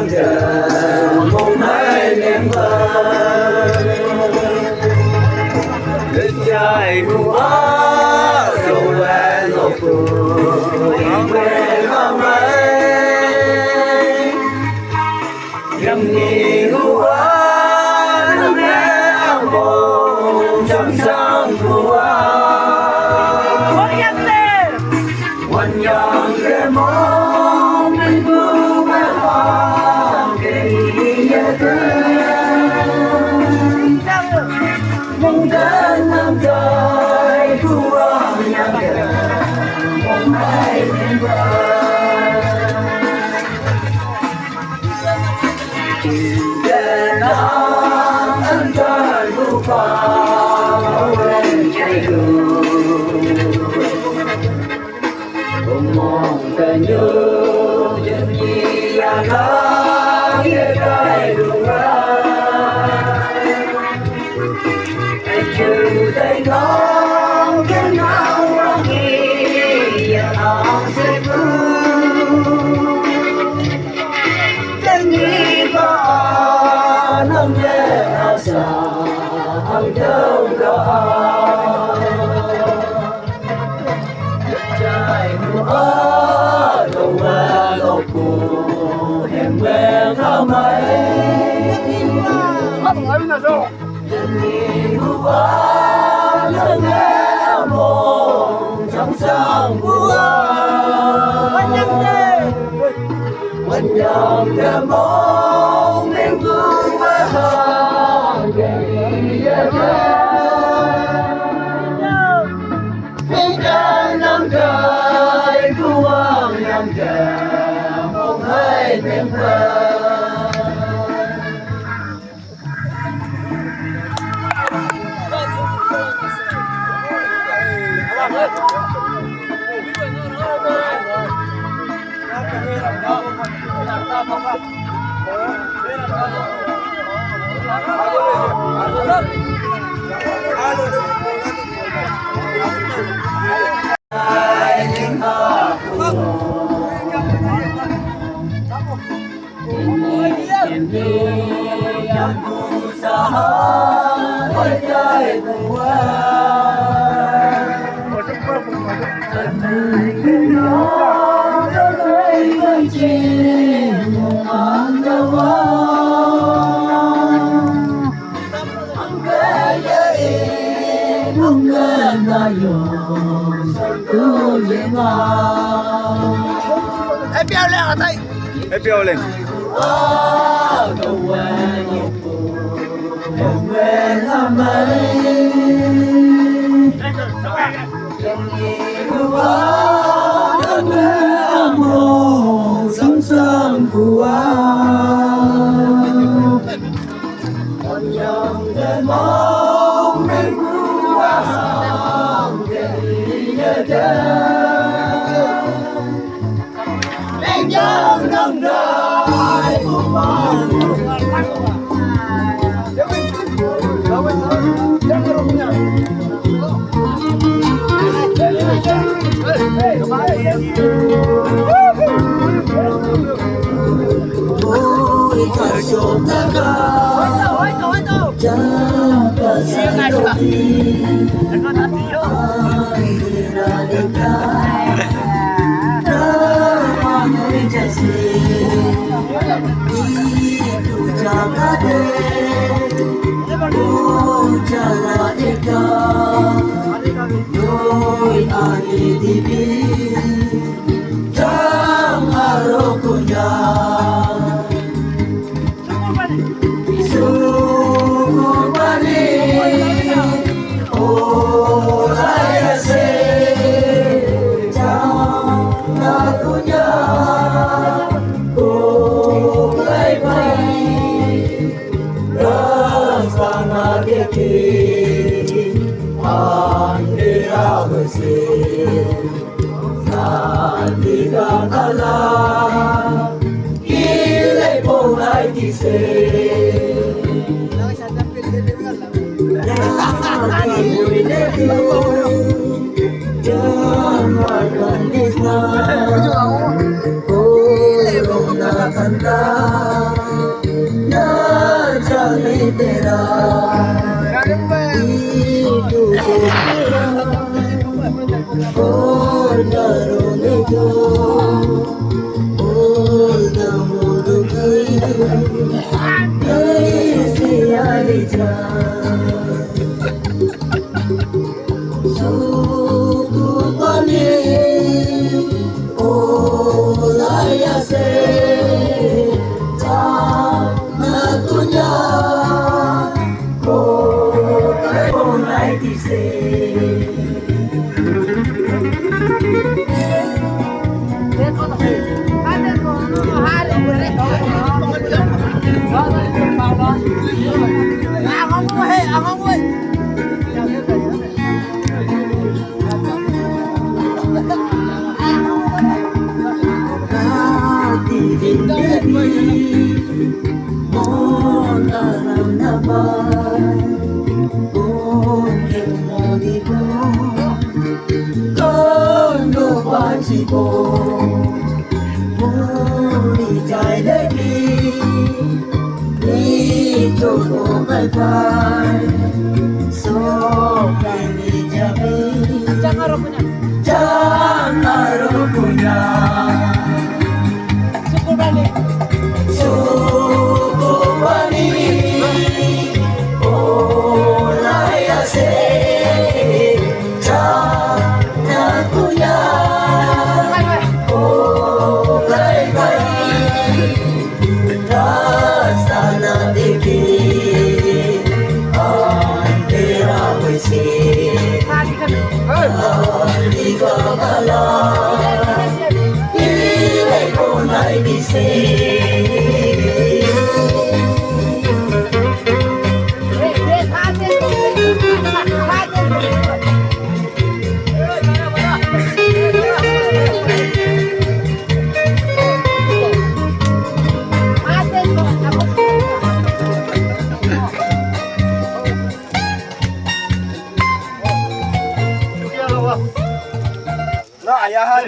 ngắm chờ một hai đêm vơi lên trời mùa rồi về rồi cười về hôm ấy nhầm nhiều quá nó nghe buồn trong sáng của quan nhân cái mong mình bước về hoa cái nhớ mong đến năm trời của nhà mong hai đêm đến năm anh trời của con bên trái đường mong ta nhớ chân gì là nó nghe cái đường ra anh chưa thấy có cái nào khi giờ nó sẽ vui chân gì có nó nghe nó sợ anh đâu đó trời mưa đâu về đâu buồn em về thăm ấy đêm nhiều quá nó nghe buồn trong sáng của quanh nhầm đêm mong em cứ về hàng ngày năm trời của năm trời một hai đêm qua em đi em buồn xa hơi trời của anh cái đó nó lấy cái chi một anh đâu anh kể với không kể na dùng cứ vậy mà em béo lên ở đây em béo lên đâu về nhiều buồn về thăm ấy đừng nhiều quá đừng nghe buồn sớm sớm của còn dòng để mong mình qua hàng thì nhớ em nhớ năm đời của con ôi trời sụp ta cao cha ta sai đâu đi ai ra được ta ta người cha si đi tu cha ca de tu cha la de ca đôi ai đi đi trong arokunya Jangan ayahan